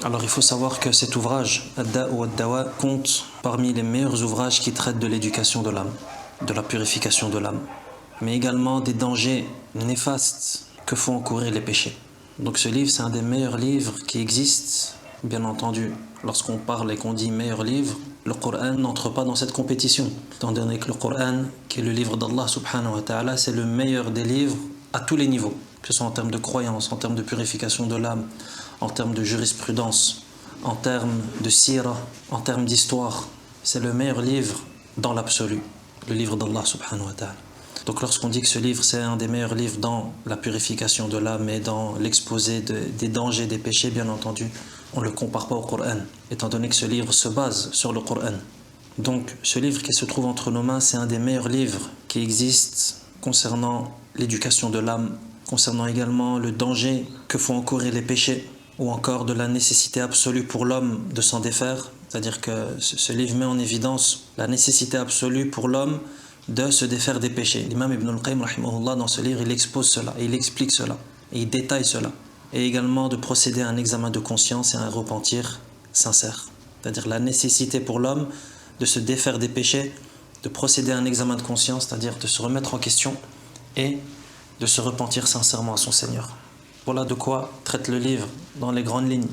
Alors il faut savoir que cet ouvrage, Ad-Da' wa Ad-Dawa, compte parmi les meilleurs ouvrages qui traitent de l'éducation de l'âme, de la purification de l'âme, mais également des dangers néfastes que font encourir les péchés. Donc ce livre, c'est un des meilleurs livres qui existent, bien entendu. Lorsqu'on parle et qu'on dit meilleur livre, le Coran n'entre pas dans cette compétition, étant donné que le Coran, qui est le livre d'Allah subhanahu wa ta'ala, c'est le meilleur des livres à tous les niveaux, que ce soit en termes de croyance, en termes de purification de l'âme, en termes de jurisprudence, en termes de sira, en termes d'histoire. C'est le meilleur livre dans l'absolu, le livre d'Allah subhanahu wa ta'ala. Donc lorsqu'on dit que ce livre c'est un des meilleurs livres dans la purification de l'âme et dans l'exposé des dangers, des péchés, bien entendu, on ne le compare pas au Coran, étant donné que ce livre se base sur le Coran. Donc ce livre qui se trouve entre nos mains, c'est un des meilleurs livres qui existent concernant l'éducation de l'âme, concernant également le danger que font encourir les péchés, ou encore de la nécessité absolue pour l'homme de s'en défaire. C'est-à-dire que ce livre met en évidence la nécessité absolue pour l'homme de se défaire des péchés. L'imam Ibn al-Qayyim, rahimahullah, dans ce livre, il expose cela, et il explique cela, et il détaille cela. Et également de procéder à un examen de conscience et à un repentir sincère. C'est-à-dire la nécessité pour l'homme de se défaire des péchés, de procéder à un examen de conscience, c'est-à-dire de se remettre en question et de se repentir sincèrement à son Seigneur. Voilà de quoi traite le livre dans les grandes lignes.